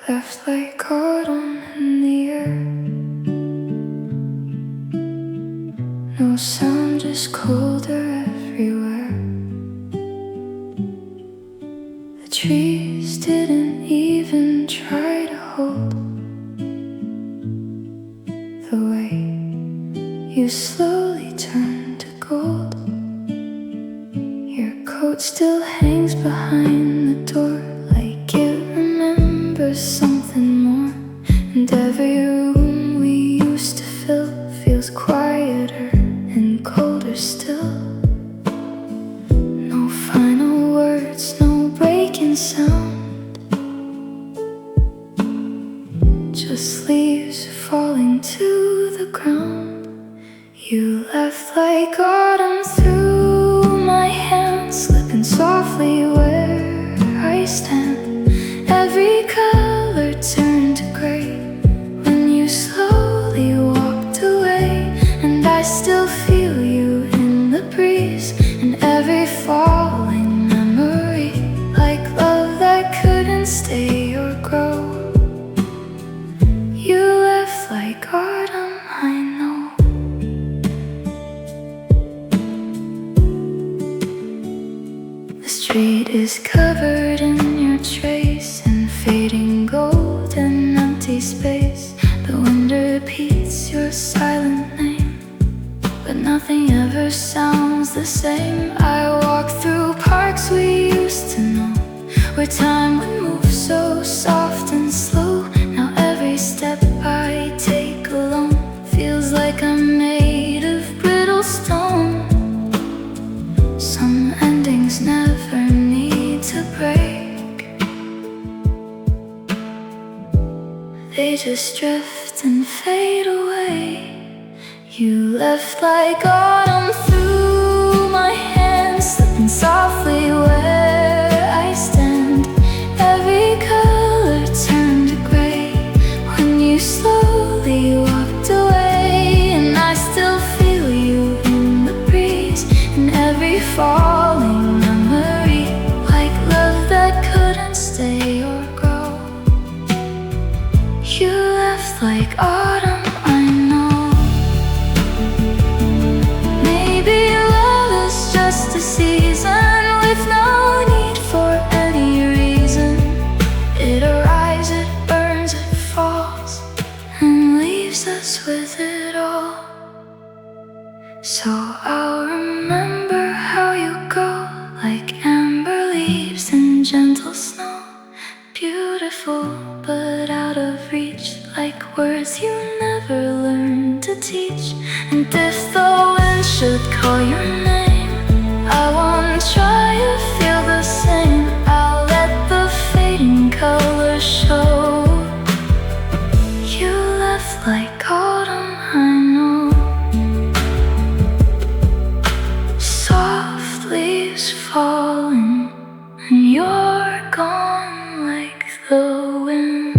left like autumn in the air. No sound, just colder everywhere. The trees didn't even try to hold the way you slowly turned to gold. Your coat still hangs behind the door, like it remembers something more. And every room we used to fill feels quieter and colder still. No final words, no breaking sound, just leaves falling to the ground. You left like autumn through my hands, slipping softly where I stand. Every color turned to gray when you slowly walked away. And I still feel you in the breeze, and every falling memory, like love that couldn't stay or grow. You left like autumn, I know. The street is covered in your trace, and fading gold and empty space. The wind repeats your silent name, but nothing ever sounds the same. I walk through parks we used to know, where time would move so soft and slow. Now every step I take alone feels like I'm made of brittle stone. Some endings never need to break, they just drift and fade away. You left like autumn through my hands, slipping softly where I stand. Every color turned to gray when you slowly walked away. And I still feel you in the breeze, in every falling memory, like love that couldn't stay or grow. You left like autumn, I know. Maybe love is just a season with no need for any reason. It arrives, it burns, it falls, and leaves us with it all. So I'll remember how you go, like amber leaves in gentle snow. Beautiful, but out of reach, like words you never learned to teach. And if the wind should call your name, I won't try to feel the same. I'll let the fading colors show. You left like autumn, I know. Soft leaves falling, and you're gone like the wind.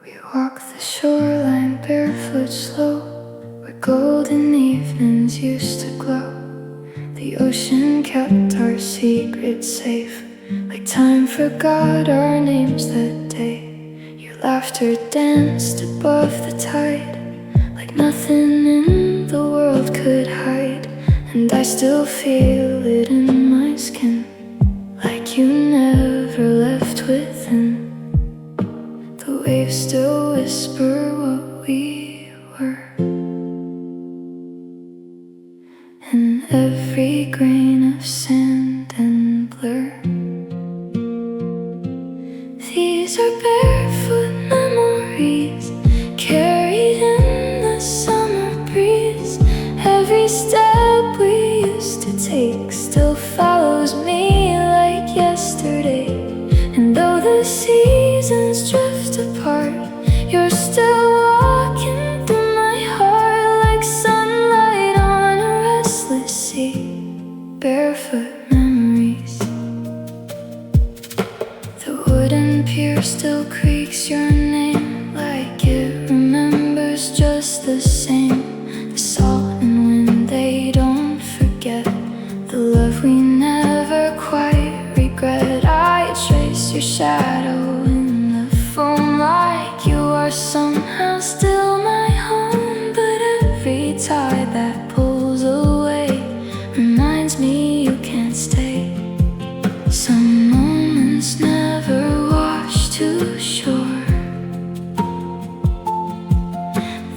We walk the shoreline barefoot slow, where golden evenings used to glow. The ocean kept our secrets safe, like time forgot our names that day. Your laughter danced above the tide, like nothing in the world could hide. And I still feel it in my skin, like you never left within. The waves still whisper what we were, in every grain of sand and blur. These are barefoot memories, carried in the summer breeze. Every step we used to take still follows me like yesterday. And though the seasons drift apart, you're still walking through my heart, like sunlight on a restless sea. Barefoot memories. The wood wooden pier still creaks your name, like it remembers just the same. The salt and wind, they don't forget the love we never quite regret. I trace your shadow in the foam, like you are somehow still my home. But every tide that pulls away reminds me you can't stay. Some moments never wash to shore,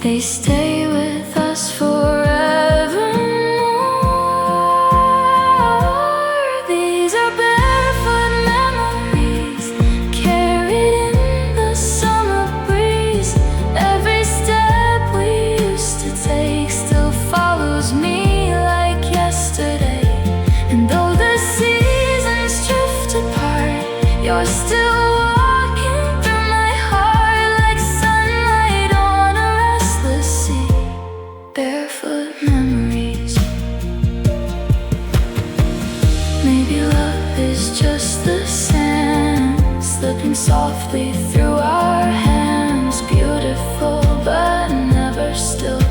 they stay with us forevermore. These are barefoot memories, carried in the summer breeze. Every step we used to take still follows me like yesterday. And though the seasons drift apart, you're still walking through my heart like sunlight on a restless sea. Barefoot memories. Maybe love is just the sand slipping softly through our hands. Beautiful but never still,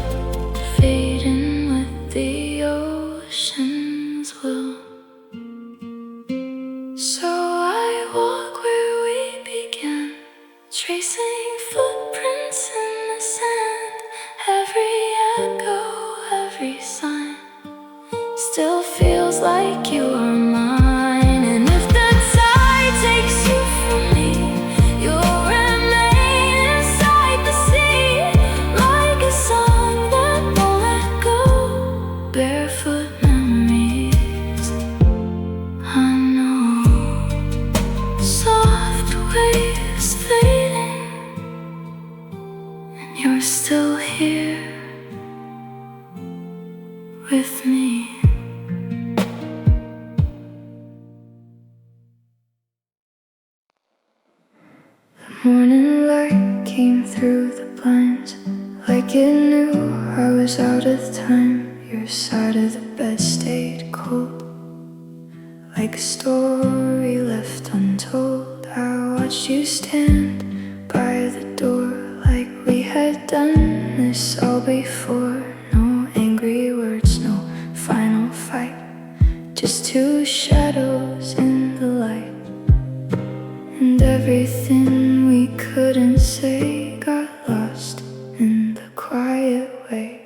fading with the ocean's will. So I walk where we began, tracing footprints in the sand. Every echo, every sign still feels like you are mine. And if the tide takes you from me, you'll remain inside the sea, like a song that won't let go. Barefoot memories, I know. Soft waves fading, and you're still here with me. The morning light came through the blinds, like it knew I was out of time. Your side of the bed stayed cold, like a story left untold. I watched you stand by the door, like we had done this all before. No angry words, no final fight, just two shadows in the light. And everything we couldn't say got lost in the quiet way.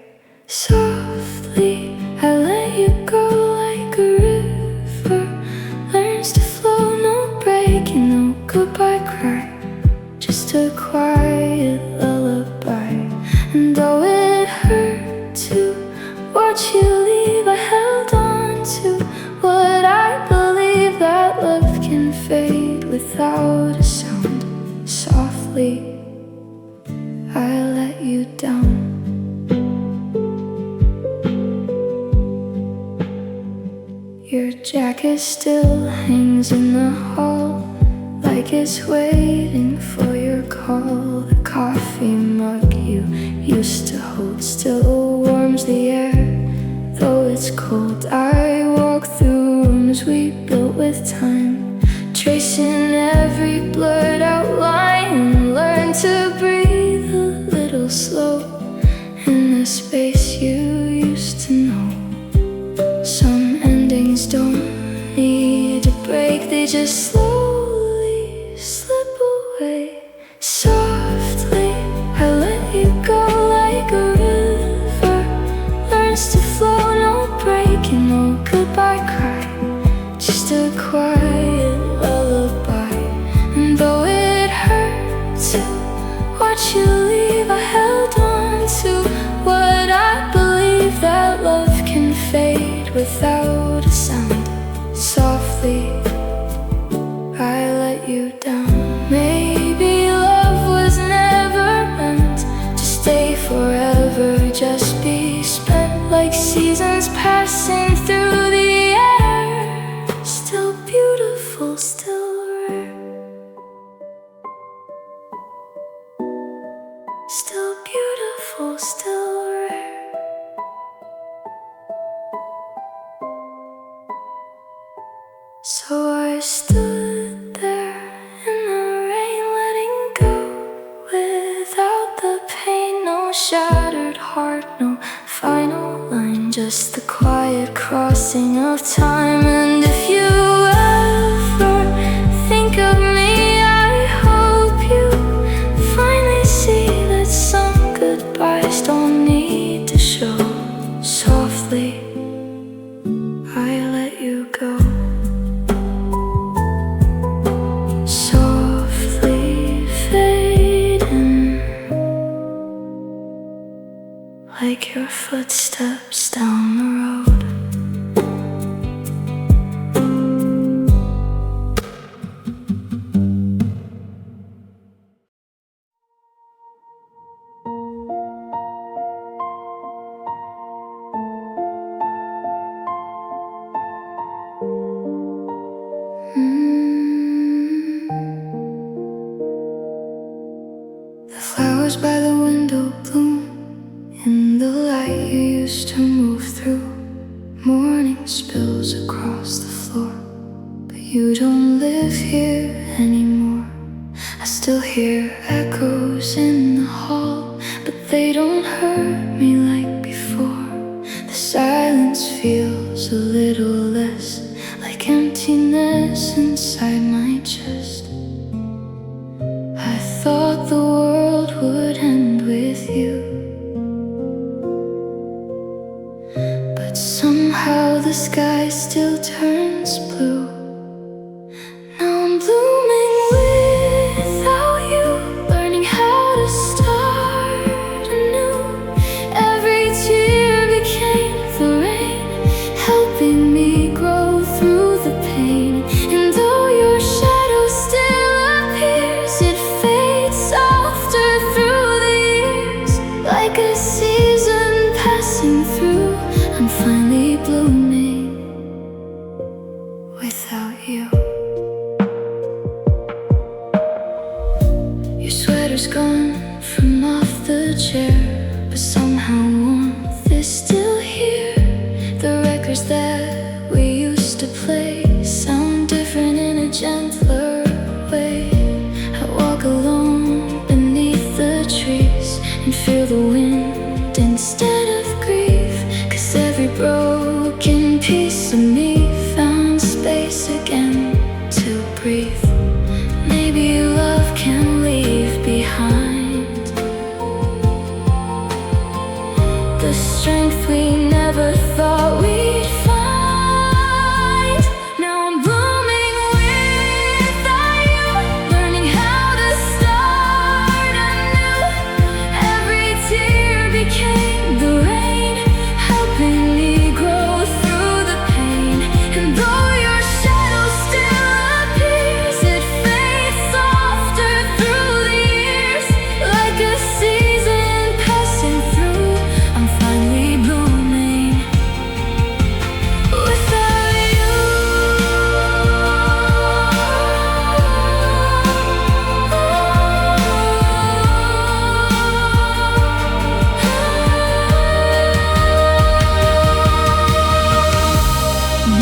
Softly I let you go, like a river learns to flow. No breaking, no goodbye cry, just a quiet lullaby. And though it hurt to watch you leave, I held on to what I believe, that love can fade without a sound. Softly I let you down. Your jacket still hangs in the hall, like it's waiting for your call. The coffee mug you used to hold still warms the air, though it's cold. I walk through rooms we built with time, tracing every blurred outline. Learn to breathe a little slow in the space you used to know. Some endings don't need a break, they just slowly slip away. Softly I let you go, like a river learns to flow. No breaking, no goodbye cry, just a quiet lullaby. shattered heart, no final line, just the quiet crossing of time. And if you ever think of me, I hope you finally see that some goodbyes don't need to show. Softly, I let you go. Softly fading, like your footsteps down the road. The flowers by the window bloom in the light you used to move through. Morning spills across the floor, but you don't live here anymore. I still hear echoes in the hall, but they don't hurt me like before. The silence feels a little less like emptiness inside my chest. I thought the world would end with you, but somehow the sky still turns blue. Now I'm blooming without you, learning how to start anew. Every tear became the rain, helping me grow through the pain. And though your shadow still appears, it fades softer through the years. Like a season passing through, I'm finally blooming without you. Your sweater's gone from off the chair, but somehow warmth is still here. The records that we used to play sound different in a gentler way. I walk alone beneath the trees and feel the wind instead of grief, 'cause every broken piece of me found space again to breathe. Maybe love can leave behind the strength we never thought we'd find. Now I'm blooming without you, learning how to start anew. Every tear became the rain, helping me grow through the pain. And though your shadow still appears, it fades softer through the years. Like a season passing through, I'm finally blooming without you.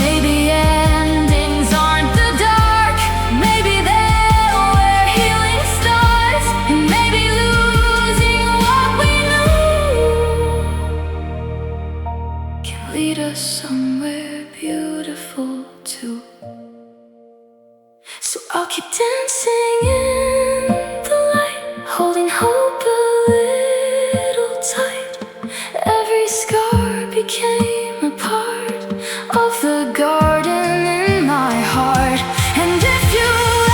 Maybe endings aren't the dark, maybe they're where healing starts. And maybe losing what we knew can lead us somewhere beautiful too. So I'll keep dancing in the light, holding hope a little tight. Every scar became a part of the garden in my heart. And if you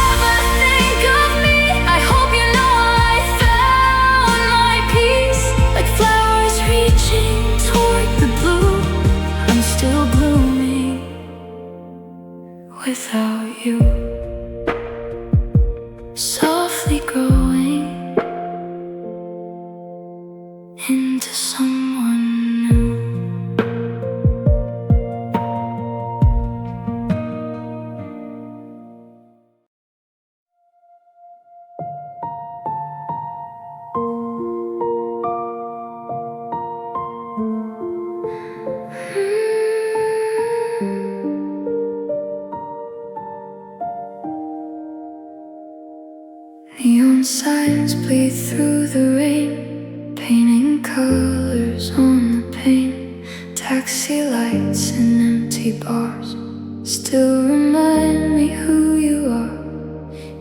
ever think of me, I hope you know I found my peace. Like flowers reaching toward the blue, I'm still blooming without you. Softly growing into someone new. Neon signs bleed through the rain, painting taxi lights and empty bars still remind me who you are.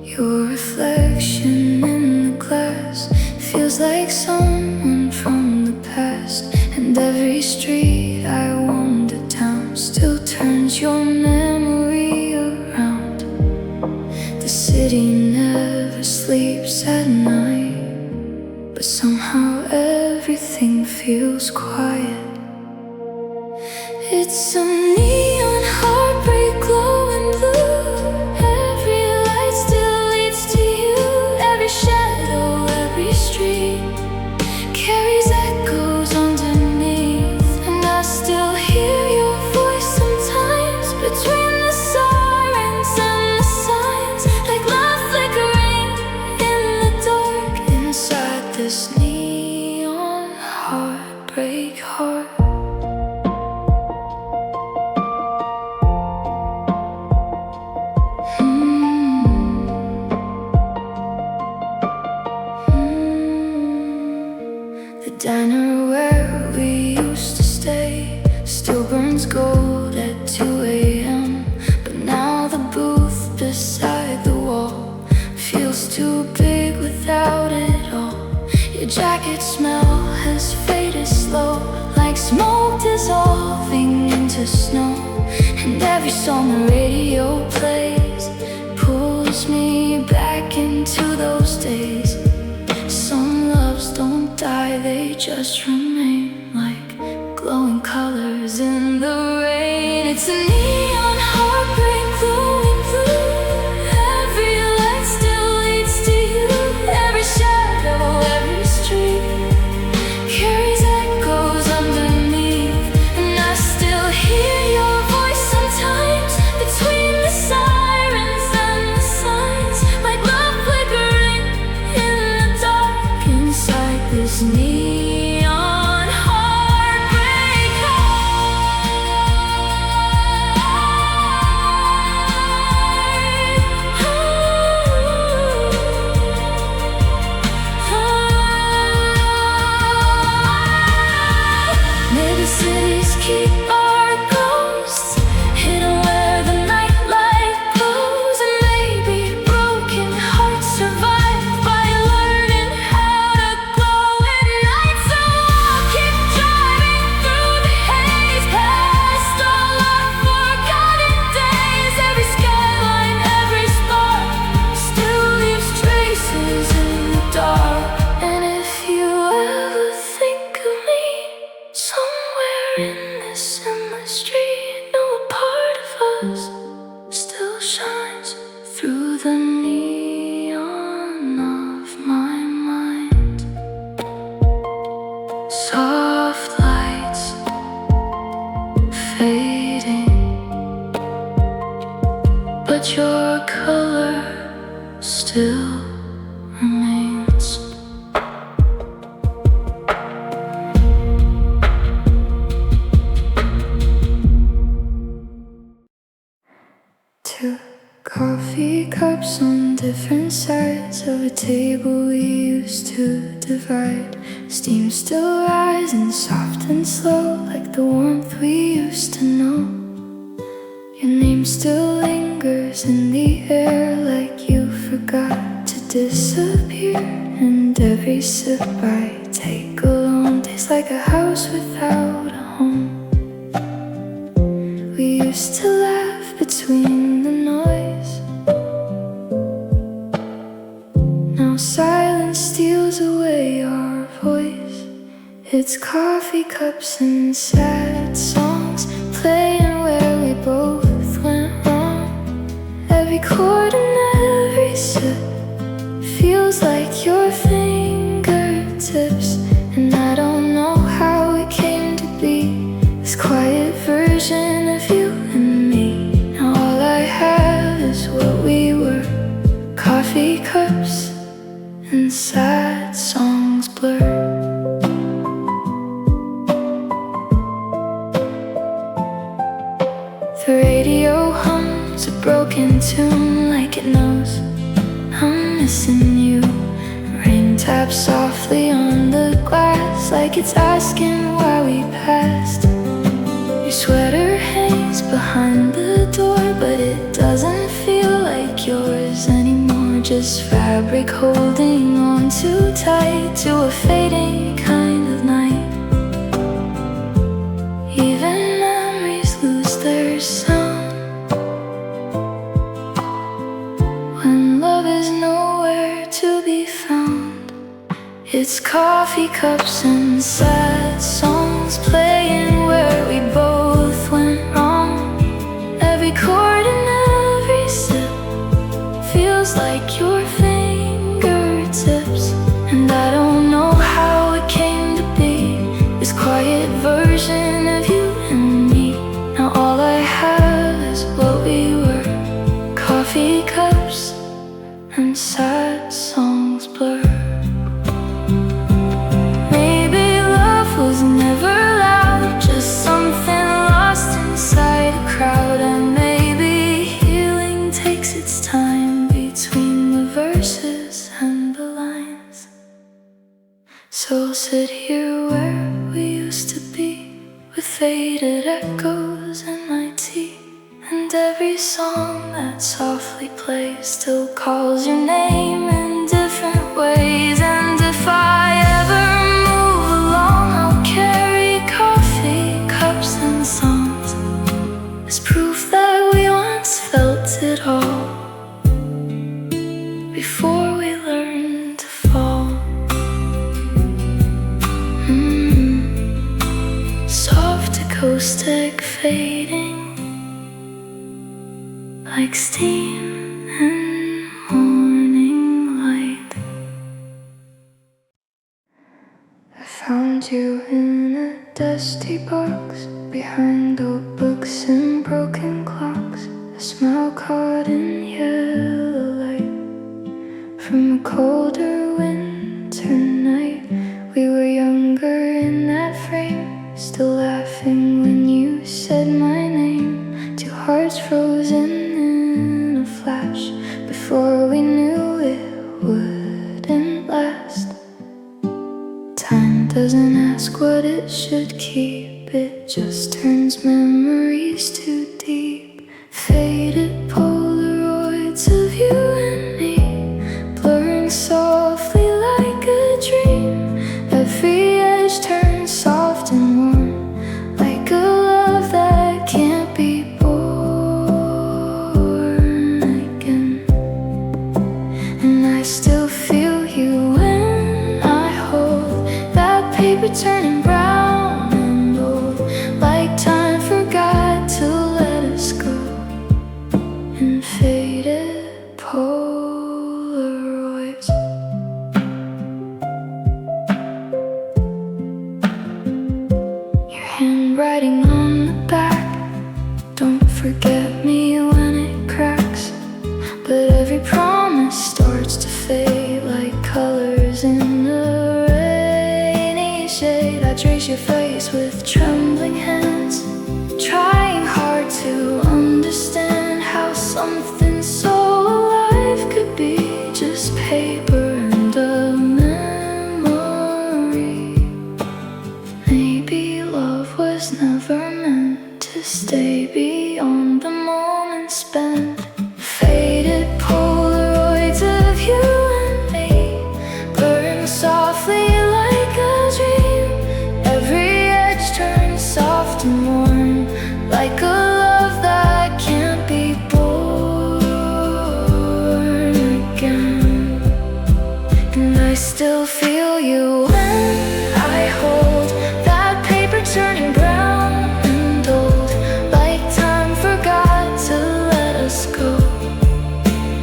Your reflection in the glass feels like someone from the past, and every street I wander down still turns your memory around. The city never sleeps at night, but somehow everything feels quiet. It's a neon heartbreak glowing blue. Every light still leads to you. Every shadow, every street carries echoes underneath, and I still hear your voice sometimes between the sirens and the signs, like love flickering in the dark inside this neon heartbreak heart. The diner where we used to stay still burns gold at 2 a.m. But now the booth beside the wall feels too big without it all. Your jacket smell has faded slow, like smoke dissolving into snow. And every song the radio plays pulls me back into those days. Some loves don't die, they just remain like glowing colors in the rain. It's a neon heartbreak glowing blue. Every light still leads to you. Every shadow, every street carries echoes underneath, and I still hear your voice sometimes between the sirens and the signs, like love flickering in the dark inside this neon heartbreak heart. Maybe cities keep our ghosts hidden where the nightlight glows, and maybe broken hearts survive by learning how to glow at night. So I'll keep driving through the haze, past all our forgotten days. Every skyline, every spark still leaves traces in the dark. And if you ever think of me somewhere in this endless street, know a part of us still shines through the neon of my mind. Soft lights fading, but your color still remains. Two coffee cups on different sides of a table we used to divide. Steam still rising soft and slow, like the warmth we used to know. Your name still lingers in the air, like you forgot to disappear. And every sip I take alone tastes like a house without a home. We used to laugh between the noise. Now silence steals away our voice. It's coffee cups and sad songs playing where we both went wrong. Every chord and every sip feels like your fingertips, and I don't know how it came to be this quiet version of you and me. Now all I have is what we were, coffee cups and sad songs blurred. The radio hums a broken tune like it knows I'm missing you. Rain taps softly on the glass like it's asking why we passed. behind the door, but it doesn't feel like yours anymore. Just fabric holding on too tight to a fading kind of night. Even memories lose their sound when love is nowhere to be found. It's coffee cups and sad songs playing where we both went wrong. Every chord and every sip feels like your fingertips. And I don't know how it came to be, this quiet version of you and me. Now all I have is what we were, coffee cups and sad songs blur. Maybe love was never loud, just something lost inside a crowd. And maybe healing takes its time between the verses and the lines. So I'll sit here where we used to be, with faded echoes in my tea. And every song that softly plays still calls your name in different ways. And if I ever move along, I'll carry coffee cups and songs as proof that we once felt it all before we learned to fall. Soft acoustic fading like steam and morning light. I found you in a dusty box behind old books and broken clocks. A smile caught in yellow light from a colder winter night. We were younger in that frame, still laughing when you said my name. Two hearts frozen in a flash before we knew it wouldn't last. Time doesn't ask what it should keep, it just turns memories too deep. Faded Polaroids of you and me, blurring softly like a dream. Every edge turns soft and warm, like a love that can't be born again. And I still feel you when I hold that paper turning brown and old, like time forgot to let us go in faded Polaroids. Your handwriting on the back, don't forget me when it cracks. But every promise starts to fade like colors in a rainy shade. I trace your face with trembling hands, trying hard to understand how something so alive could be just paper and a memory. Maybe love was never meant to stay beyond the moment spent. Faded Polaroids of you and me, blurring softly like a dream. Every edge turns soft and warm, like a love that can't be born again. And I still feel you when I hold that paper turning brown and old, like time forgot to let us go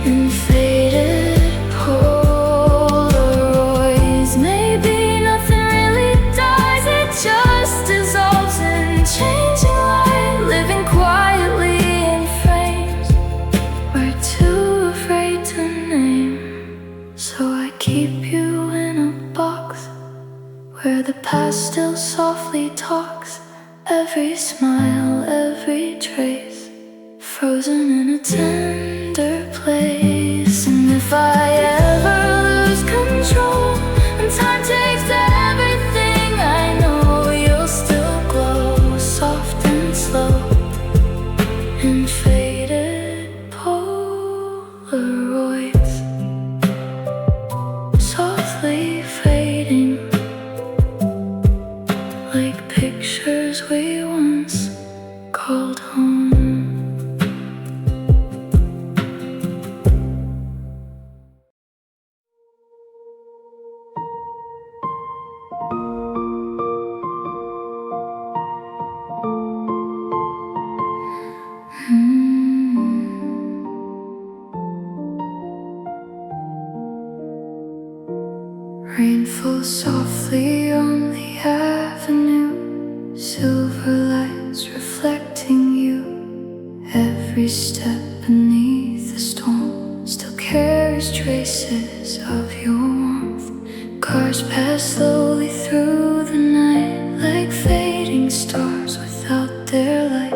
in faded Polaroids. Maybe nothing really dies, it just dissolves in changing light, living quietly in frames we're too afraid to name. So I keep you in a box where the past still softly talks. Every smile, every trace, frozen in a tender place. And if I ever lose control and time takes everything, I know you'll still glow soft and slow Polaroids, softly fading, like pictures we once called home. Rain falls softly on the avenue, silver lights reflecting you. Every step beneath the storm still carries traces of your warmth. Cars pass slowly through the night, like fading stars without their light.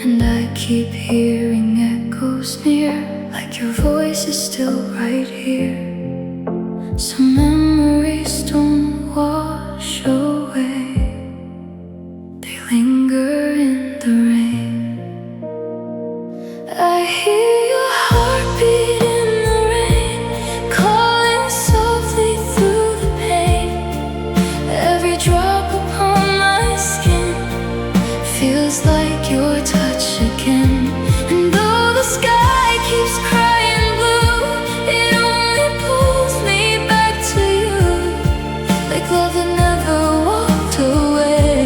And I keep hearing echoes near, like your voice is still right here. Some memories don't wash away, they linger in the rain. I hear your heartbeat in the rain, calling softly through the pain. Every drop upon my skin feels like your touch again. And though the sky keeps crying blue, it only pulls me back to you, like love that never walked away.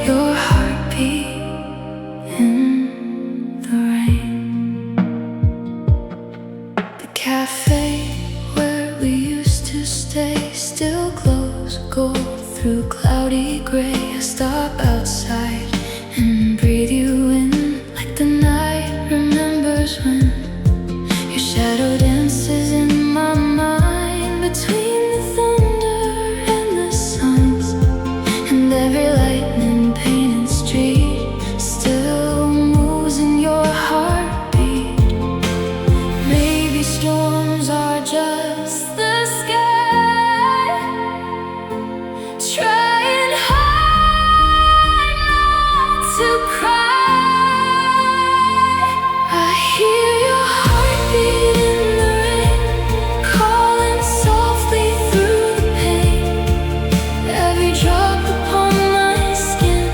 Your heartbeat in the rain. The cafe where we used to stay still glows gold through cloudy gray. I stop outside and breathe you in, like the night remembers when your shadow dances in my mind, between the thunder and the signs. And every lightning painted street still moves in your heartbeat. Maybe storms are just the sky trying hard not to cry. I hear your heartbeat in the rain, calling softly through the pain. Every drop upon my skin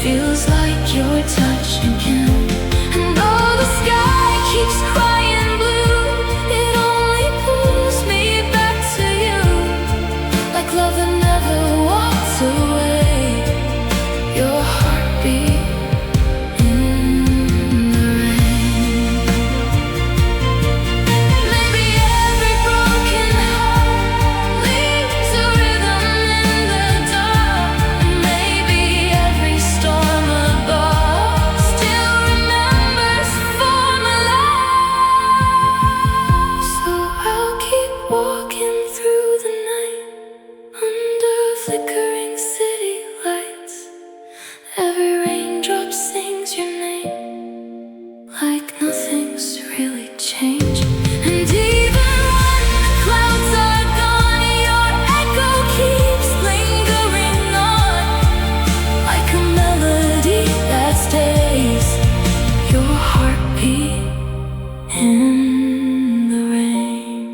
feels like your touch again. And though the sky keeps crying blue, it only pulls me back to you, like love that never walks away. Your heartbeat in the rain. Maybe every broken heart leaves a rhythm in the dark. And maybe every storm above still remembers for my love. So I'll keep walking through the night, under flickering city lights. Every raindrop sings your name, like nothing's really changed. And even when the clouds are gone, your echo keeps lingering on, like a melody that stays. Your heartbeat in the rain.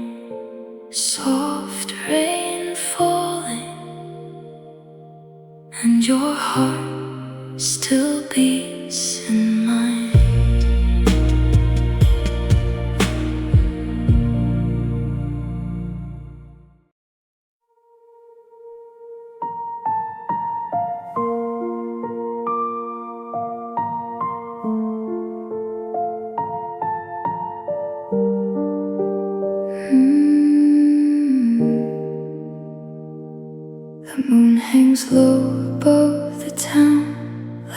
Soft rain falling, and your heart still beats in mine. The moon hangs low above the town,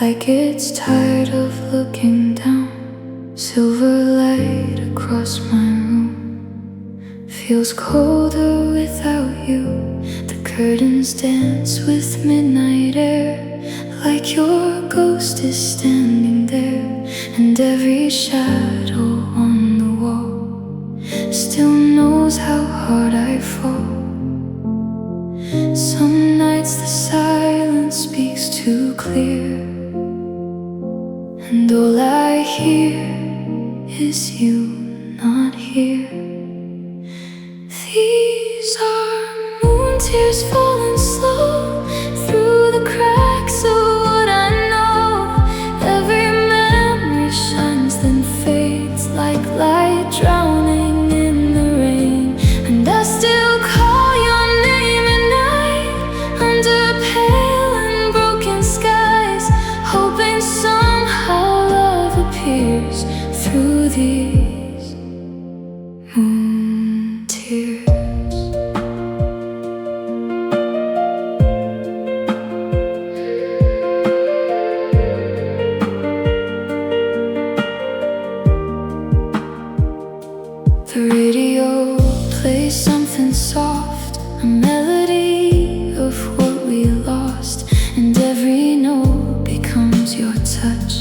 like it's tired of looking down. Silver light across my room feels colder without you. The curtains dance with midnight air, like your ghost is standing there. And every shadow on the wall still knows how hard I fall. Some nights the silence speaks too clear, and all I hear is you not here. These are moon tears falling slow through the cracks of what I know. Every memory shines then fades like light drowning in the rain. And I still call your name at night under pale and broken skies, hoping somehow love appears through these moon tears. The radio plays something soft, a melody of what we lost, and every note becomes your touch,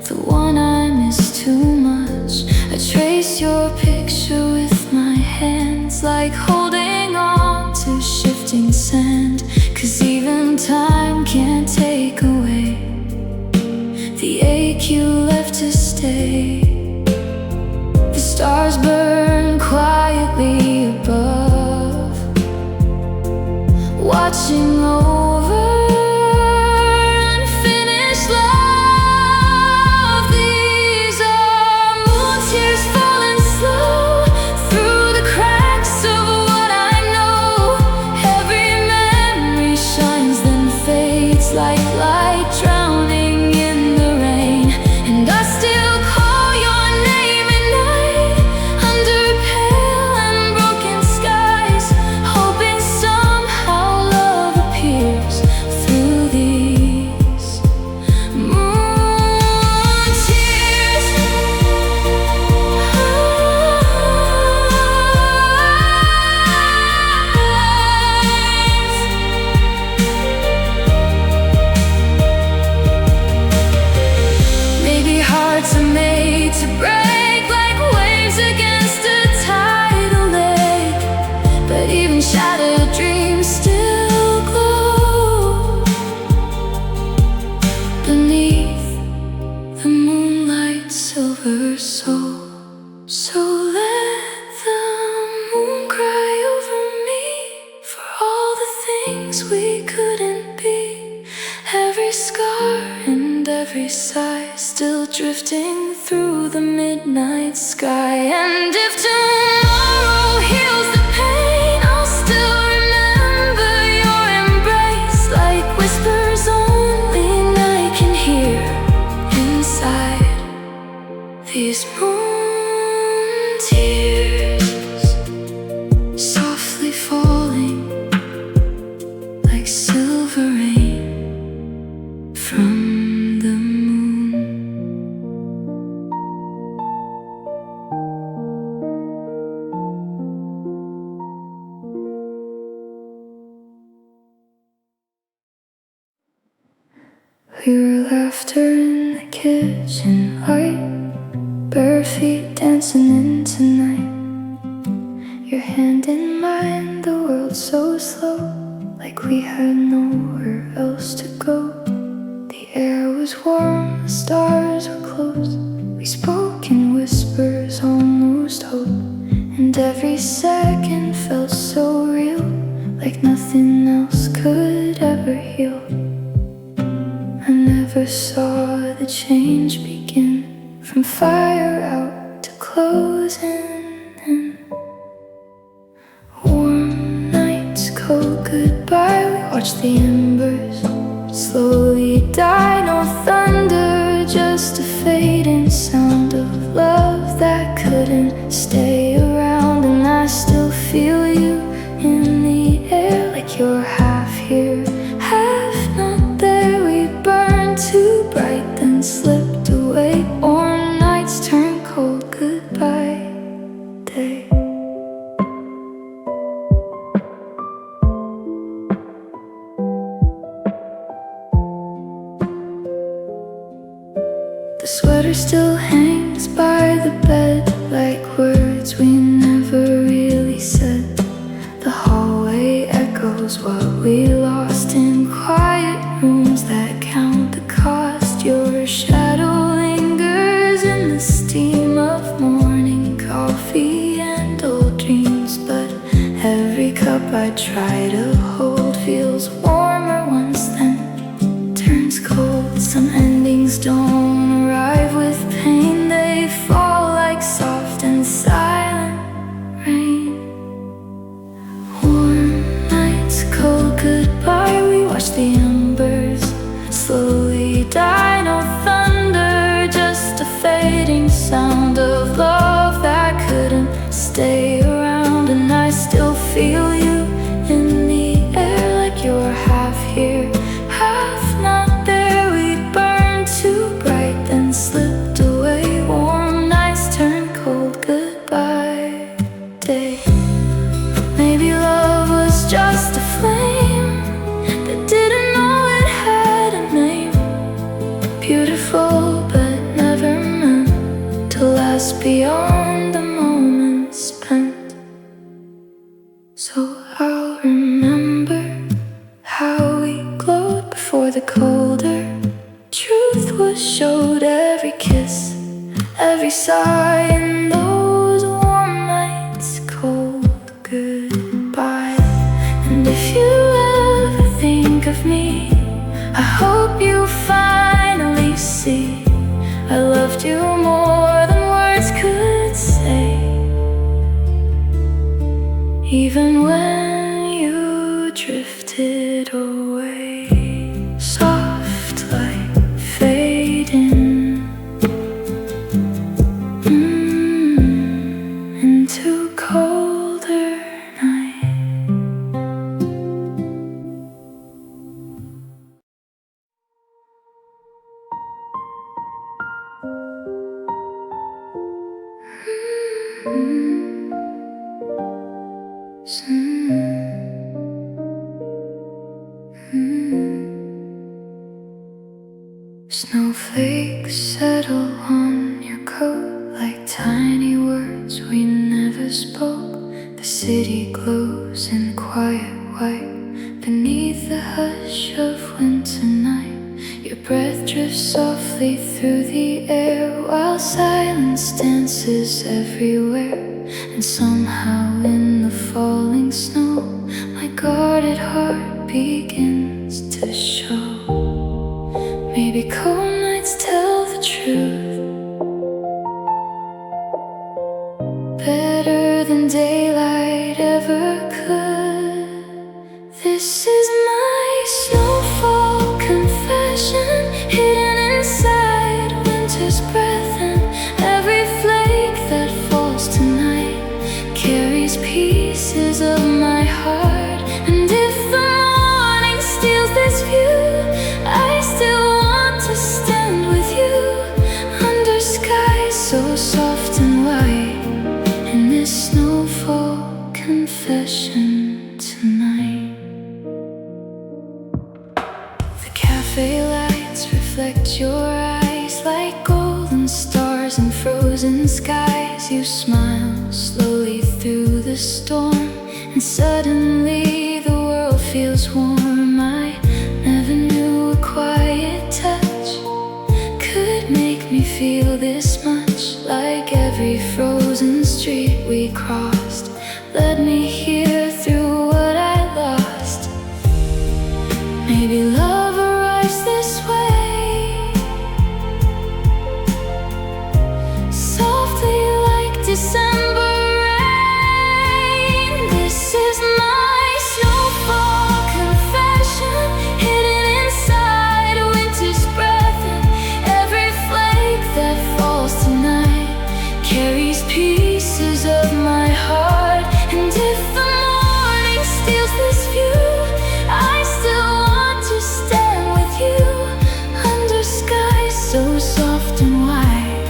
the one I miss too much. I trace your picture with my hands, like holding on to shifting sand. 'Cause even time can't take away the ache you left to stay. The stars burn quietly above, watching over unfinished love. These are moon tears falling slow through the cracks of what I know. Every memory shines then fades like light drowning in the rain. And I still call your name at night under pale and broken skies, hoping somehow love appears through these moon tears. Maybe hearts are made to break like waves against a tidal lake, but even shattered dreams still glow beneath the moonlight's silver soul. So let the moon cry over me for all the things we couldn't be. Every scar and every sigh still drifting through the midnight sky. And if tomorrow heals the pain, I'll still remember your embrace, like whispers only night can hear inside these moon tears, softly falling like silver rain from the moon. We were laughter in the kitchen light, bare feet dancing into night. Your hand in mine, the world so slow, like we had nowhere else to go. The air was warm, the stars were close. We spoke in whispers, almost hope. And every second felt so real, like nothing else could ever heal. I never saw the change begin, from fire out to closing in. Warm nights, cold goodbye. We watched the embers slowly die. No thunder, just a fading sound of love that couldn't stay around. And I still feel you in the air, like you're half here, half not there. We burned too bright, then slipped away. Warm nights turn cold goodbye day. The sweater still hangs by the bed, like words we never really said. The hallway echoes what we lost in quiet rooms that count the cost. Your shadow lingers in the steam of morning coffee. I try to hold feels warmer once, then turns cold. Some endings don't arrive with pain, they fall like soft and silent rain. Warm nights, cold goodbye, we watch the embers slowly die. No thunder, just a fading sound of love that couldn't stay around. And I still feel you in the air, like you're half here, half not there. We burned too bright, then slipped away. Warm nights turn cold goodbye day. Maybe love was just a flame that didn't know it had a name. Beautiful but never meant to last beyond the moment spent. So I'll remember how we glowed before the colder truth was showed. Every kiss, every sigh in those warm nights, cold goodbye. And if you ever think of me, I hope you finally see I loved you more than words could say. Even when you drifted away, soft light fading into colder night. Snowflakes settle on your coat like tiny words we never spoke. The city glows in quiet white beneath the hush of winter night. Your breath drifts softly through the air while silence dances everywhere. And somehow in the falling snow, my guarded heart begins to show. Maybe cold nights tell the truth better than daylight ever could. This is my snowfall confession, hidden inside winter's breath. And every flake that falls tonight carries pieces of my heart. And if the morning steals this view, I still want to stand with you under skies so soft and white, in this snowfall confession tonight. The cafe lights reflect your eyes like golden stars in frozen skies. You smile slowly through the storm, and suddenly the world feels warm. I never knew a quiet touch could make me feel this much. Like every frozen street we crossed led me here through what I lost. Maybe love arrives this way, softly like December rain. This is my snowfall confession, hidden inside winter's breath. And every flake that falls tonight carries pieces of my heart. And if the morning steals this view, I still want to stand with you under skies so soft and white,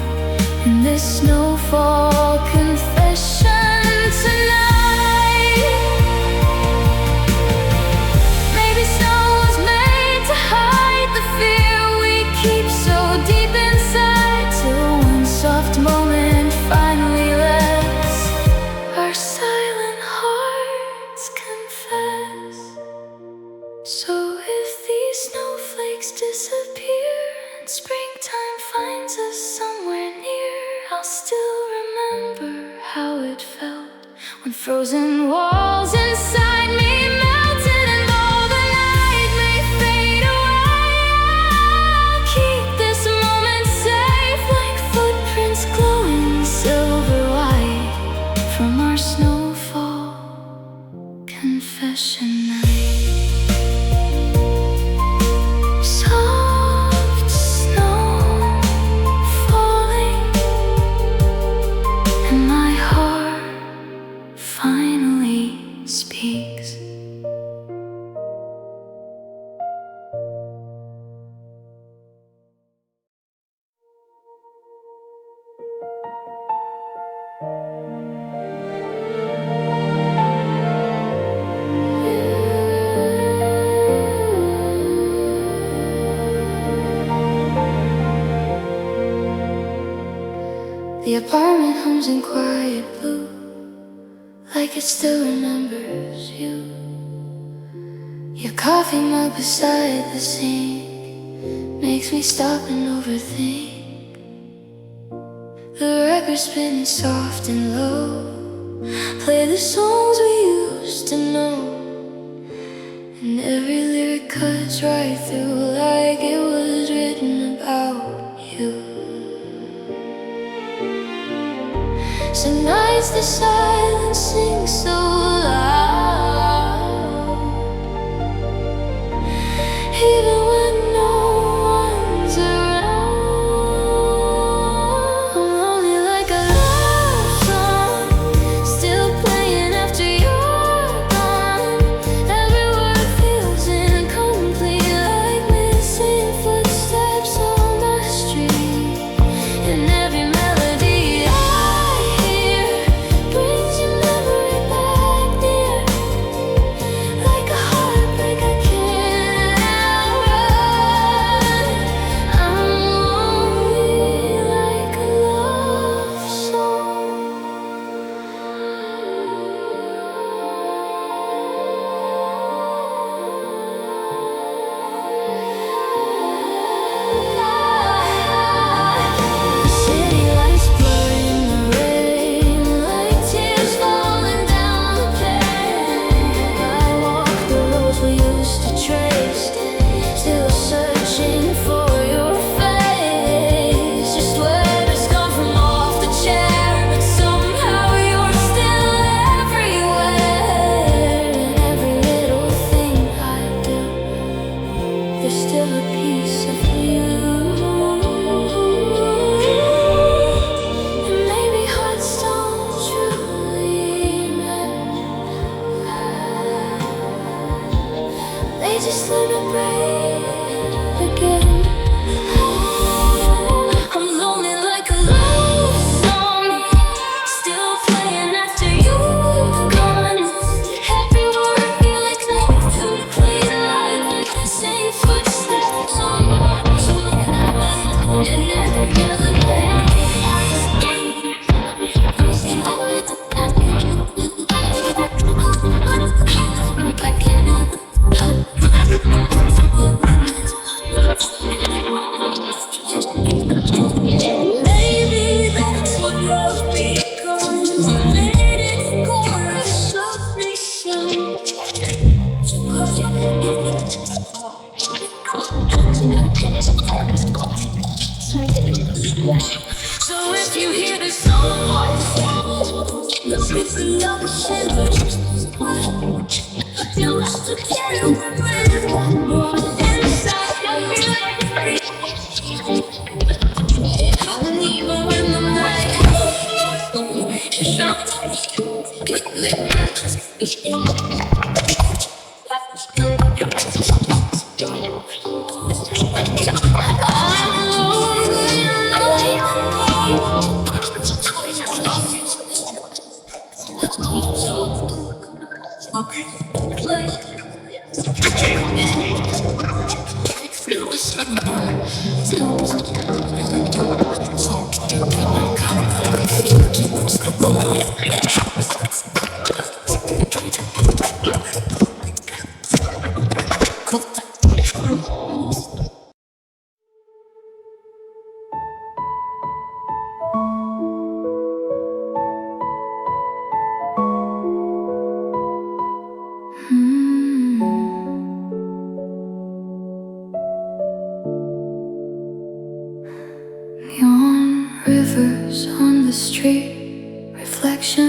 in this snowfall confession tonight. Maybe snow was made to hide the fear we keep so deep inside, till one soft moment finally lets our silent hearts confess. So if these snowflakes disappear and springtime finds us somewhere near, I'll still remember how it felt when frozen walls inside me melted and all the night may fade away. I'll keep this moment safe like footprints glowing silver white from our snowfall confession night. Soft snow falling and my heart finally speaks. The apartment hums in quiet blue, like it still remembers you. Your coffee mug beside the sink makes me stop and overthink. The record spinning soft and low, play the songs we used to know, and every lyric cuts right through like it was written about you. Some nights the silence sings so loud, even when no one's around. I'm lonely like a love song, still playing after you're gone. Every word feels incomplete, like missing footsteps on my street. And every melody I hear brings your memory back near, like a heartbreak I can't outrun. I'm lonely like a love song. City lights blur in the rain, like tears falling down the pane. I walk the roads we used to trace, still searching for your face. Your sweater's gone from off the chair, but somehow you're still everywhere. And every little thing I do, there's still a piece of you. And maybe hearts don't truly mend, they just learn to break again. I'm lonely like a love song, still playing after you've gone. Every word feel like no complete line, like the same footsteps on my street. And every melody I can't. Maybe that's what love becomes. Let it chorus softly sung. So if you hear the song, it's an ocean. You must have carried the breath inside of me like and even when the night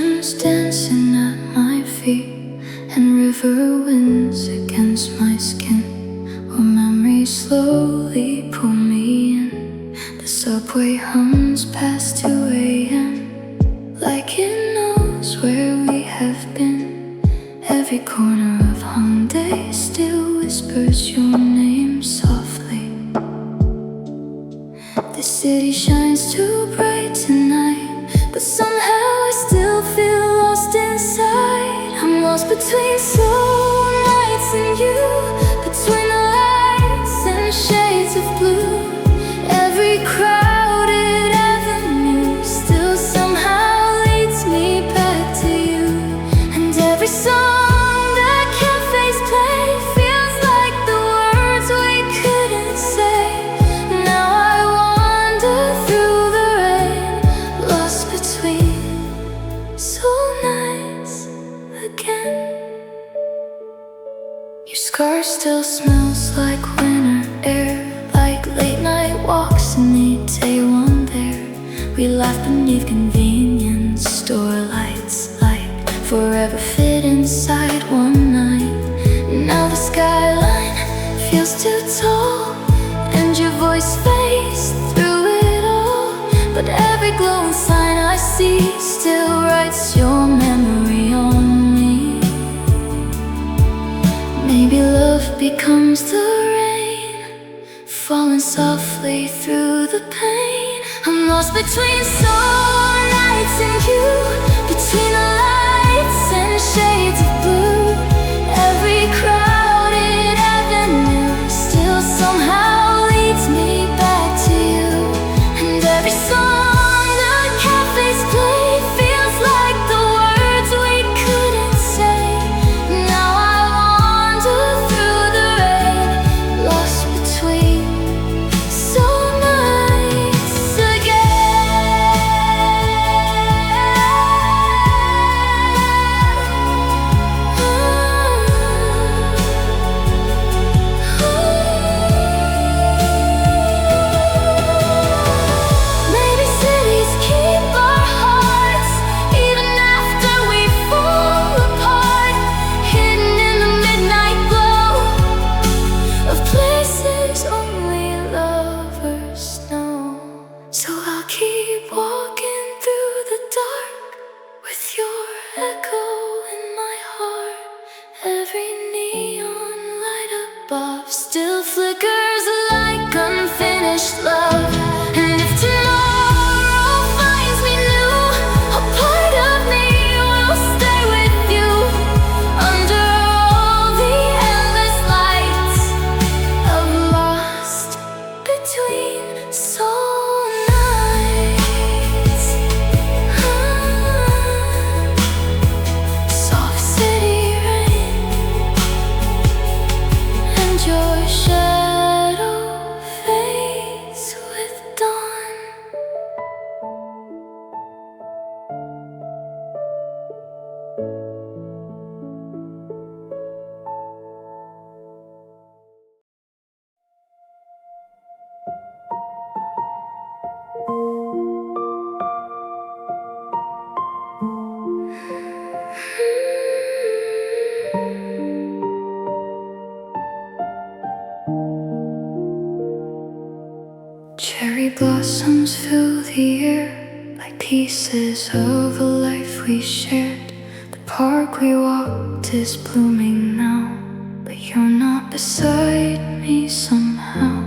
oceans dancing at my feet, and river winds against my skin, while memories slowly pull me in. The subway hums past 2 a.m. like it knows where we have been. Every corner of Hyundai still whispers your name softly. The city shines too bright tonight, but somehow I still feel lost inside. I'm lost between slow nights and you, between the lights and shades of blue. Every crowded avenue still somehow leads me back to you. And every song that cafes play feels like the words we couldn't say. Now I wander through the rain, lost between soul nights again. Your scar still smells like winter air, like late night walks in the day one there. We laugh beneath convenience store lights, like forever fit inside one night. Now the skyline feels too tall, and your voice fades through it all. But every glowing sign I see still writes your memory on me. Maybe love becomes the rain, falling softly through the pain. I'm lost between soul nights and you, between the lights and shades of blue. Every crowded avenue still somehow leads me back to you. And every song the cafes play feels like the words we couldn't say. Now I wander through the rain, lost between soul nights again. Maybe cities keep our hearts even after we fall apart, hidden in the midnight glow of places only lovers know. So I'll keep walking through the dark with your echo in my heart. Every neon light above still flickers like unfinished love. And if tomorrow finds me new, a part of me will stay with you under all the endless lights of lost between soul nights. Soft city rain, and your shadow fades with dawn. Cherry blossoms fill the air like pieces of a life we shared. The park we walked is blooming now, but you're not beside me somehow.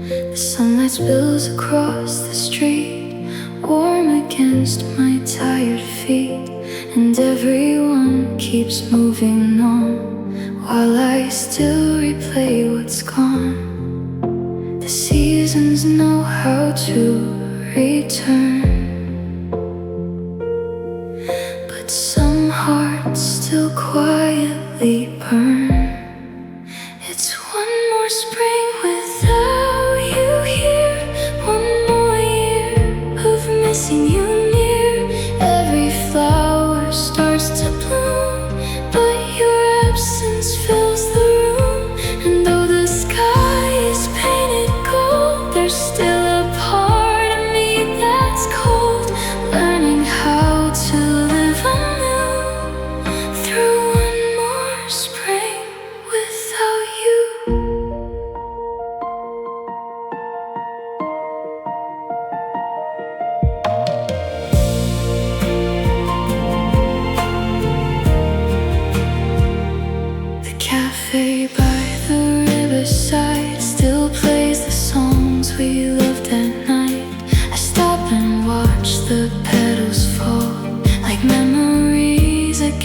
The sunlight spills across the street, warm against my tired feet, and everyone keeps moving on while I still replay what's gone. The seasons know how to return, but some hearts still quietly burn. It's one more spring without you here, one more year of missing you near. Every flower starts to bloom, but your absence fills the room. And though the sky is painted gold, there's still a part of me that's cold, learning how to live on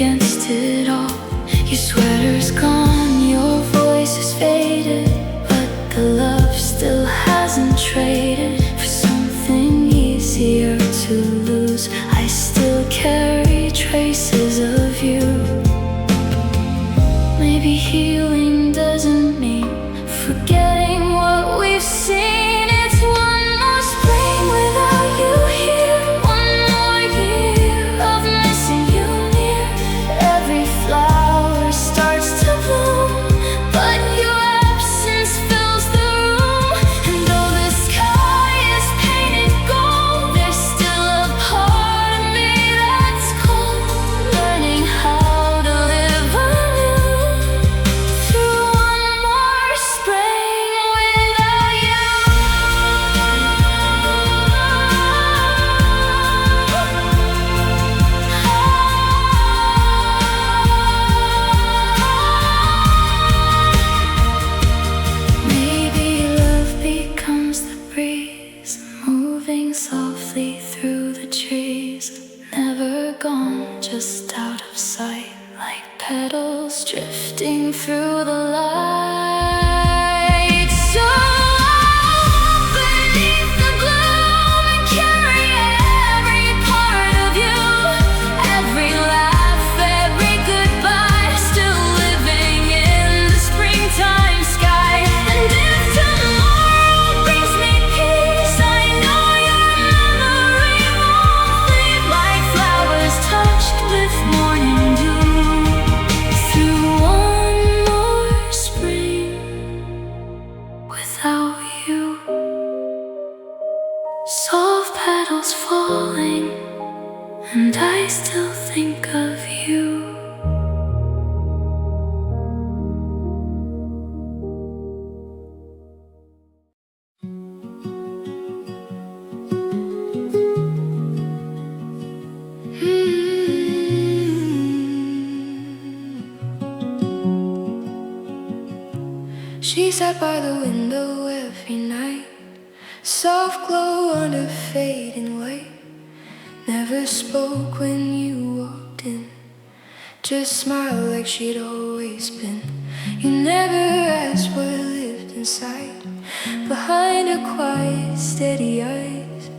against it all. Your sweater's gone, your voice is faded, but the love still hasn't traded for something easier to lose. I still carry traces of you. Maybe healing doesn't mean forgetting what we've seen. It's one more spring without you here, one more year of missing you near. Every flower starts to bloom, but your absence fills the room. And though the sky is painted gold, there's still a part of me that's cold, learning how to live anew through one more spring without you. Maybe love becomes the breeze, moving softly through the trees, never gone, just out of sight, like petals drifting through the light. So beneath the gloom and carry every part of you, every laugh, every goodbye, still living in the springtime sky. And if tomorrow brings me peace, I know your memory won't fade, like flowers touched with morning dew, through one more spring without you. Soft petals falling, and I still think of you. She sat by the window every night, soft glow under fading light. Never spoke when you walked in, just smiled like she'd always been. You never asked what lived inside, behind her quiet, steady eyes.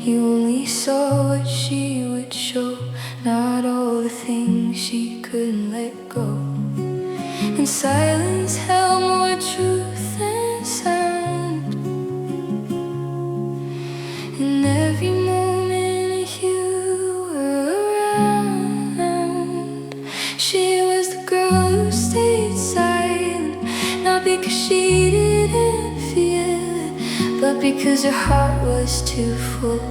You only saw what she would show, not all the things she couldn't let go. And silence held more truth than sound. And every moment you were around, she was the girl who stayed silent, not because she didn't feel it, but because her heart was too full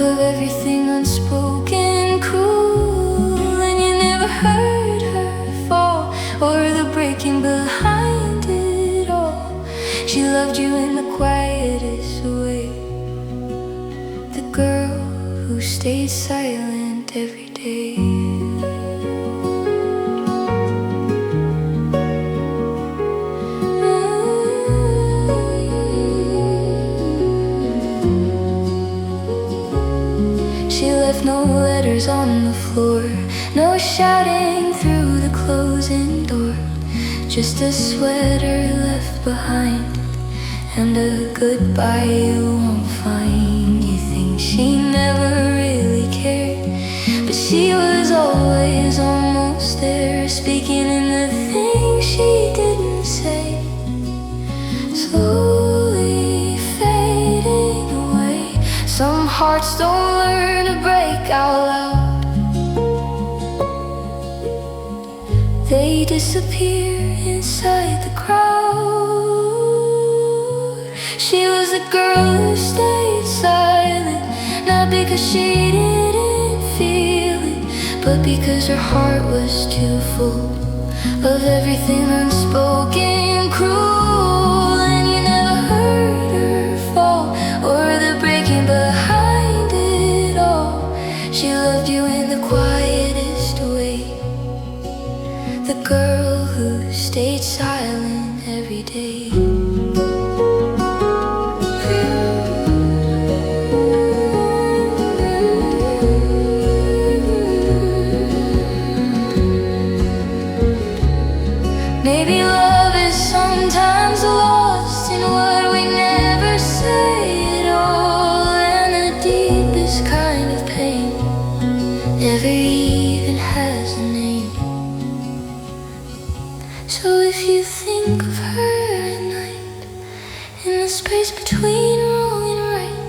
of everything unspoken, cruel. And you never heard her fall or the breaking behind it all. She loved you in the quietest way, the girl who stayed silent every day. She left no letters on the floor, no shouting through the closing door, just a sweater left behind and a goodbye you won't find. You think she never really cared, but she was always almost there, speaking in the things she didn't say, slowly fading away. Some hearts don't learn to break out loud, they disappear inside the crowd. She was the girl who stayed silent, not because she didn't feel it, but because her heart was too full of everything unspoken, cruel. And you never heard her fall or the breaking behind it all. She loved you in the quietest way, the girl who stayed silent every day. So if you think of her at night, in the space between wrong and right,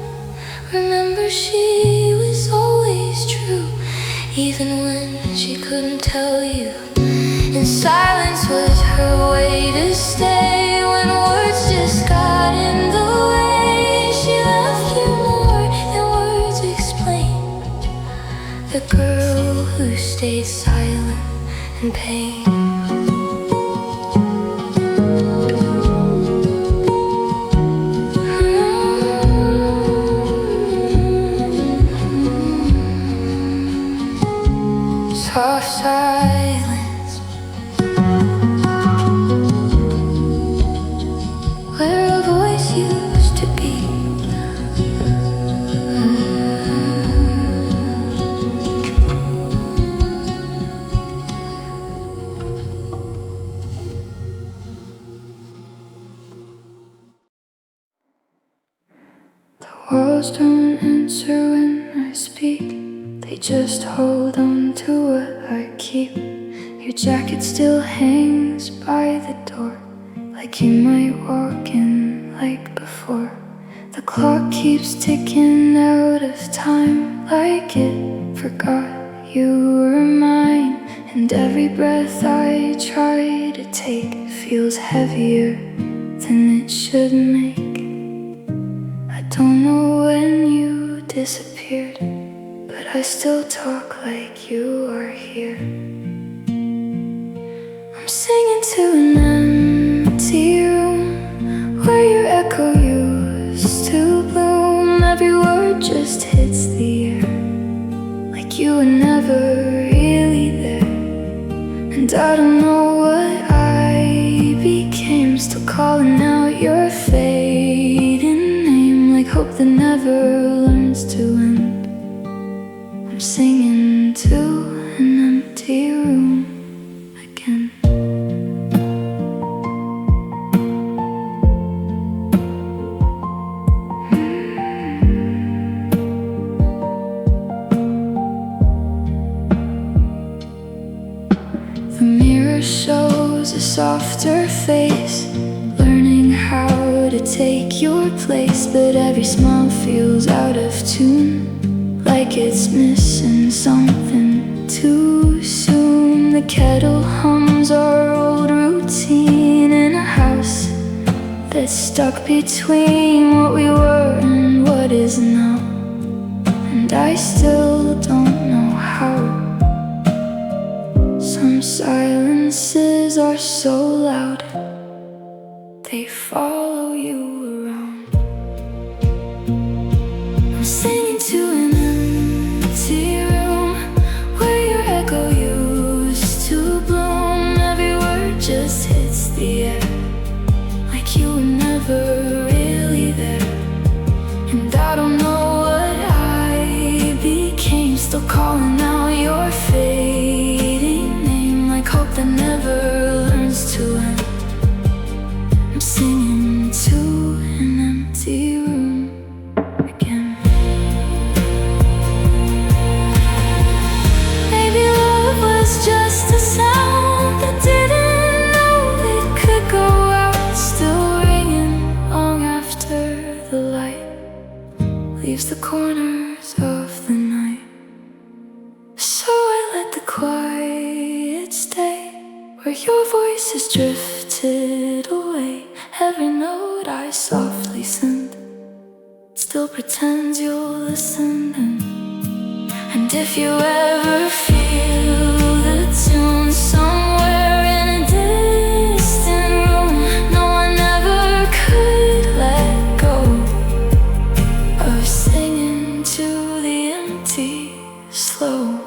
remember she was always true, even when she couldn't tell you. And silence was her way to stay when words just got in the way. She left you more than words explained, the girl who stayed silent in pain. Soft silence, where a voice used to be. The walls don't answer when I speak. They just hold on to what I keep. Your jacket still hangs by the door, like you might walk in like before. The clock keeps ticking out of time, like it forgot you were mine. And every breath I try to take feels heavier than it should make. I don't know when you disappeared, but I still talk like you are here. I'm singing to an empty room where your echo used to bloom. Every word just hits the air, like you were never really there. And I don't know what I became, still calling out your fading name, like hope that never learns to end. I'm singing to an empty room again. The mirror shows a softer face, learning how to take your place. But every smile feels out of tune, like it's missing something too soon. The kettle hums our old routine in a house that's stuck between what we were and what is now. And I still don't know how. Some silences are so loud, they follow you around. I'm singing to an empty room where your echo used to bloom. Every word just hits the air, like you were never really there. And I don't know what I became, still calling out your fading name, like hope that never learns to end. I'm singing to an empty room again. Maybe love was just a sound that didn't know it could go out, still ringing long after the light leaves the corners of the night. So I let the quiet stay, where your voice has drifted away. Every note I softly send still pretends you'll listen. And if you ever feel the tune somewhere in a distant room, no, I never could let go of singing to the empty, slow.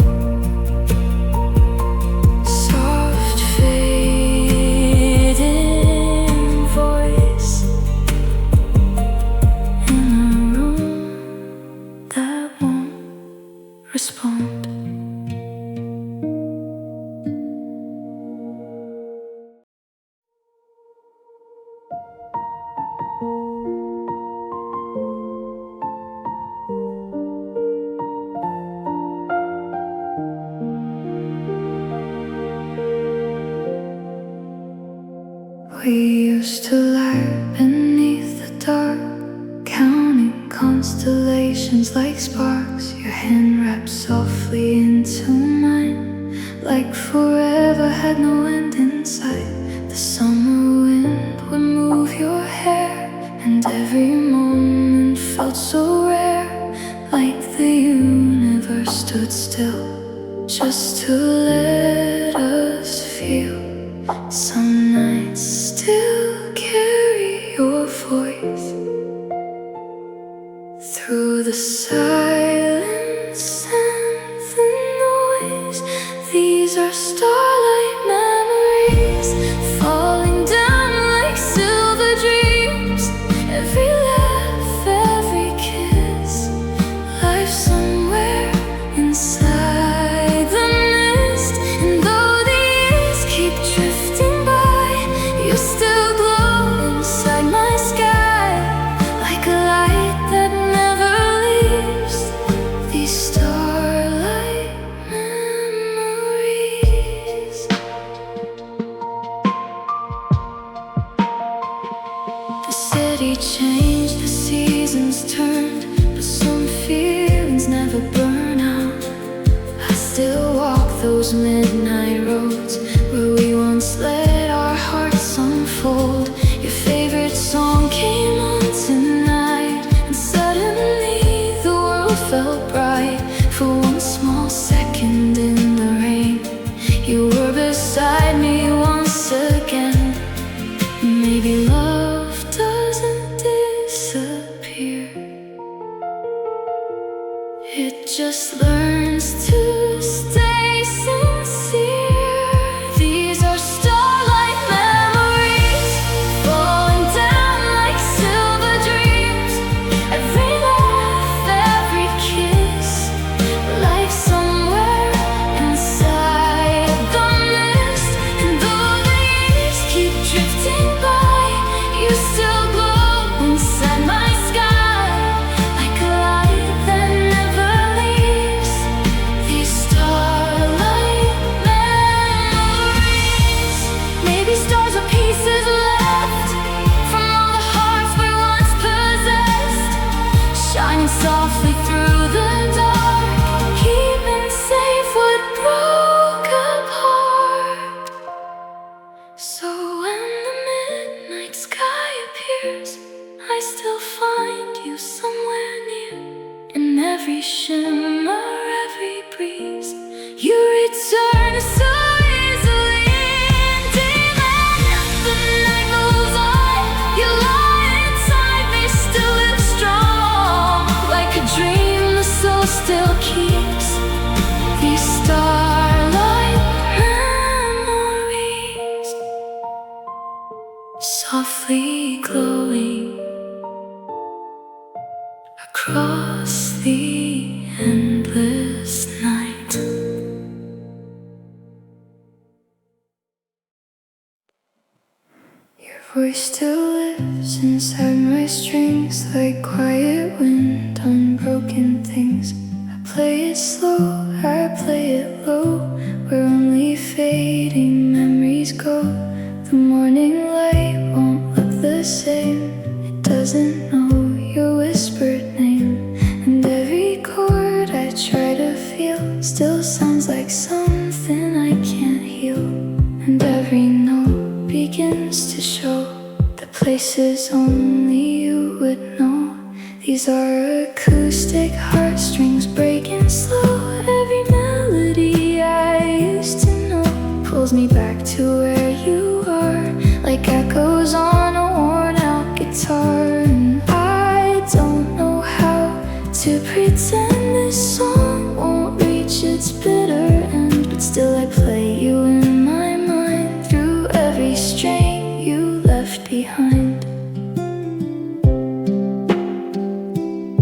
Respond. We used to lie beneath the dark, counting constellations like sparks. Your hand wrapped softly into mine, like forever had no end in sight. The summer wind would move your hair, and every moment felt so rare, like the universe stood still, just to let us feel. Some nights still carry your voice through the silence and the noise. These are starlight memories, falling down like silver dreams. Every laugh, every kiss, life somewhere inside the mist. And though the years keep drifting by, you still glow inside my sky, like a light that never leaves. These starlight memories. The city changed, the seasons turned, but some feelings never burn out. I still walk those midnight roads where we once let our hearts unfold. Your favorite song came on tonight, and suddenly the world felt bright. For one small second in the rain, you were beside me once again. Maybe love doesn't disappear, it just learns to stay sincere. These are starlight memories, falling down like silver dreams. Every laugh, every kiss, life somewhere inside the mist. And though the years keep drifting by, you still glow inside my sky, like a light that never leaves. These starlight memories. Maybe stars are pieces left from all the hearts we once possessed, shining softly through the dark, keeping safe what broke apart. So when the midnight sky appears, I still find you somewhere near. In every shimmer, every breeze, you return so easily. Indeed, the night moves on, you lie inside me, still live strong, like a dream the soul still keeps. These starlight memories, softly glowing across the endless night. Your voice still lives inside my strings, like quiet wind on broken things. I play it slow, I play it low, where only fading memories go. The morning light won't look the same, it doesn't know your whispered name. And every chord I try to feel still sounds like something I can't heal. And every note begins to show the places only you would know. These are acoustic heartstrings breaking slow. Every melody I used to know pulls me back to where you are, like echoes on a worn out guitar. And I don't know how to pretend this song won't reach its bitter end, but still I play you in my mind through every strain you left behind.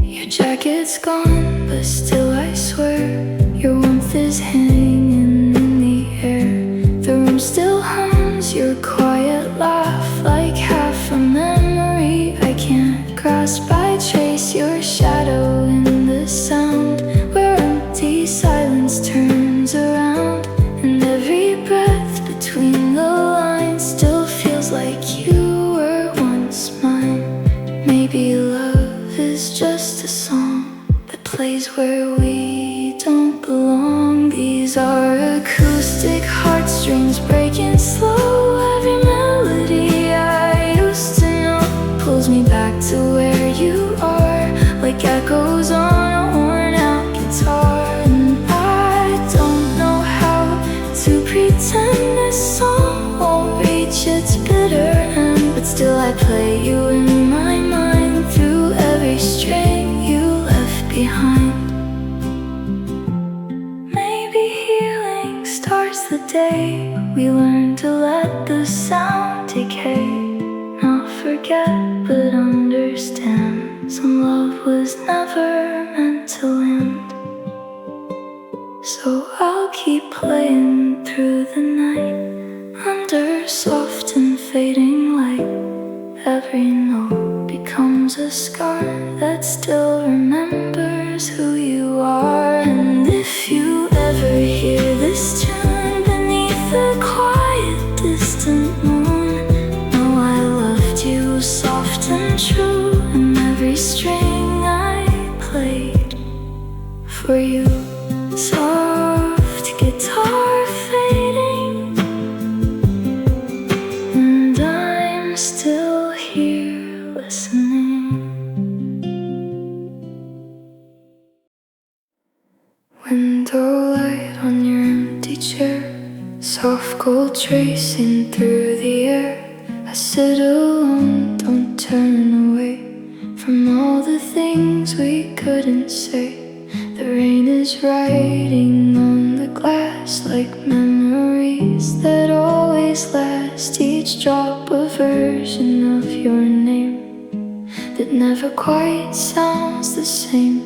Your jacket's gone, but still I swear your warmth is hanging in the air. The room still hums your quiet laugh, like half a memory I can't grasp. I trace your shadow in the sound, where empty silence turns around. And every breath between the lines still feels like you. place where we don't belong. These are acoustic heartstrings breaking slow. Every melody I used to know pulls me back to where you are, like echoes on a worn out guitar. And I don't know how to pretend this song won't reach its bitter end, but still I play you in my mind through every string you left behind. Maybe healing starts the day we learn to let the sound decay. Not forget, but understand, some love was never meant to land. So I'll keep playing through the night, under soft and fading light. Every note becomes a scar that still remembers who you are. And if you ever hear this tune beneath the quiet distant moon, know I loved you soft and true, and every string I played for you. Soft guitar fading, and I'm still here listening. Window light on your empty chair, soft gold tracing through the air. I sit alone, don't turn away from all the things we couldn't say. The rain is writing on the glass like memories that always last. Each drop a version of your name that never quite sounds the same.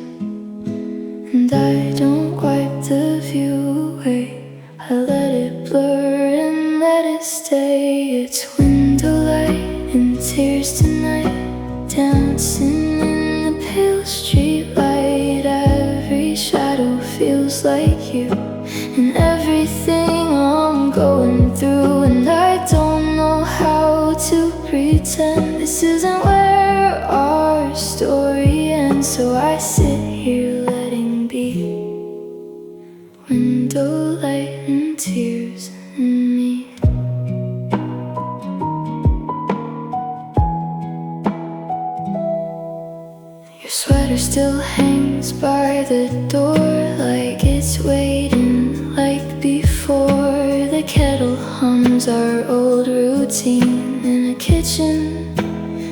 And I don't wipe the view away, I let it blur and let it stay. It's window light and tears tonight, dancing in the pale streetlight. Every shadow feels like you, and everything I'm going through. And I don't know how to pretend this isn't where our story ends. So I sit here letting be, window light and tears in me. Your sweater still hangs by the door, like it's waiting, like before. The kettle hums our old routine in a kitchen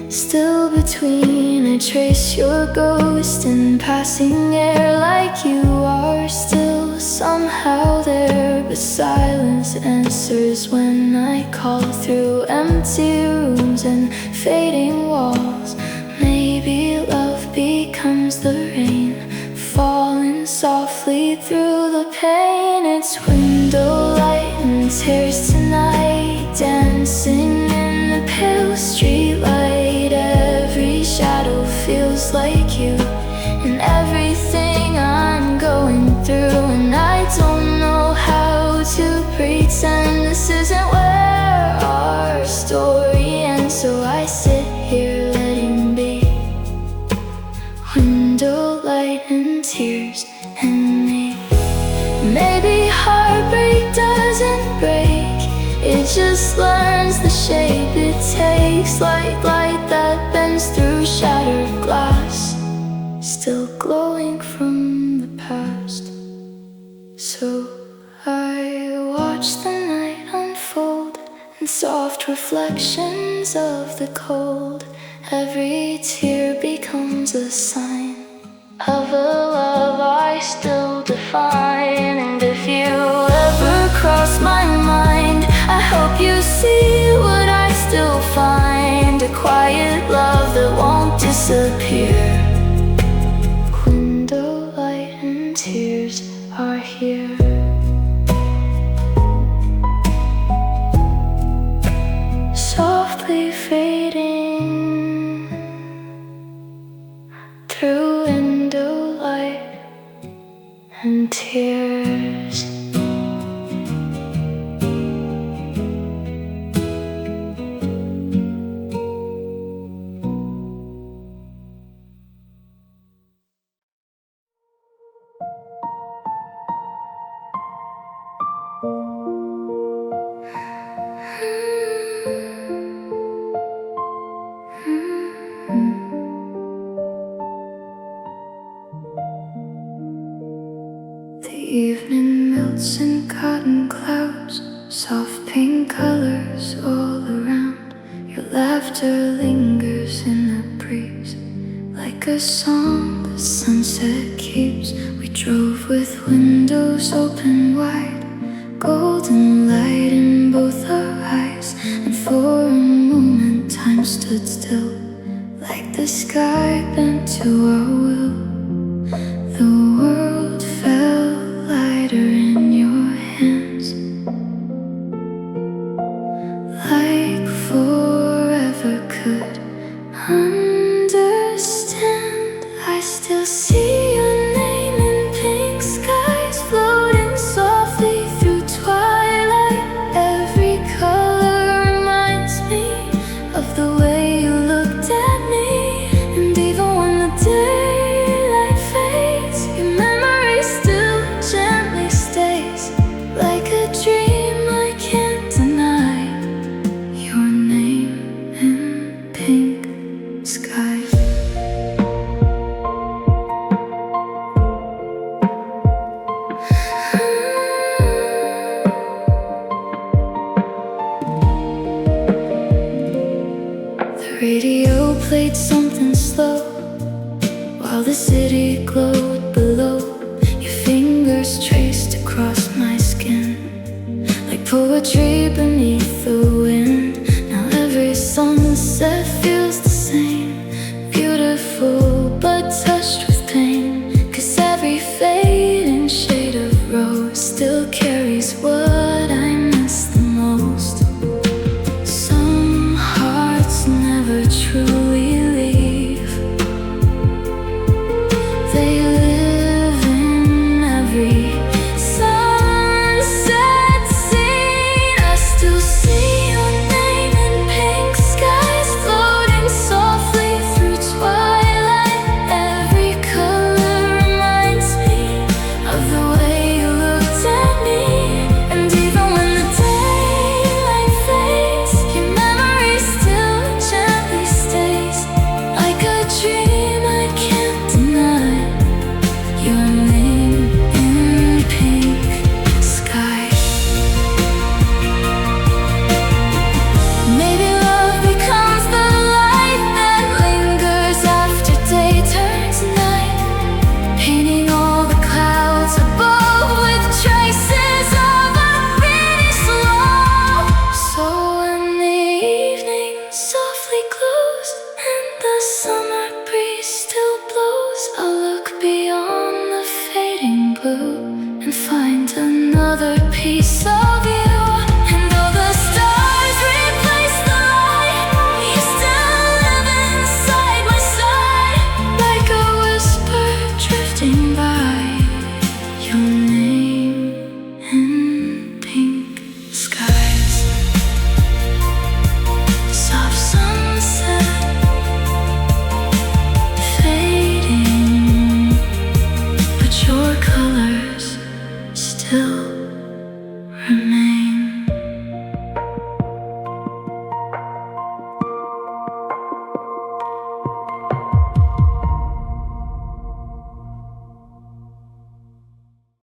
still between. I trace your ghost in passing air, like you are still somehow there. But silence answers when I call through empty rooms and fading walls. Maybe love becomes the rain, falling softly through the pain. It's window light and tears tonight, dancing in the pale streetlight. Every shadow feels like you, and everything I'm going through. And I don't know how to pretend this isn't where our story ends. So I sit here letting be, window light and tears in me. Maybe heartbreak doesn't break, it just learns the shape it takes. Like light that bends through shattered glass, still glowing from the past. So I watch the night unfold in soft reflections of the cold. Every tear becomes a sign of a love I still define. And if you ever cross my mind, I hope you see what I still find, a quiet love that won't disappear. Window light and tears are here. Softly fading through window light and tears. laughter lingers in the breeze, like a song the sunset keeps. We drove with windows open wide, golden light in both our eyes. And for a moment time stood still, like the sky bent to our will. The world felt lighter in your hands, like forever could understand. I still see your name in pink skies, floating softly through twilight. Every color reminds me of the way you looked at me. And even when the daylight fades, your memory still gently stays, like a dream I can't deny. Your name in pink skies. The radio played something slow while the city glowed below. Your fingers traced across my skin, like poetry beneath the wind.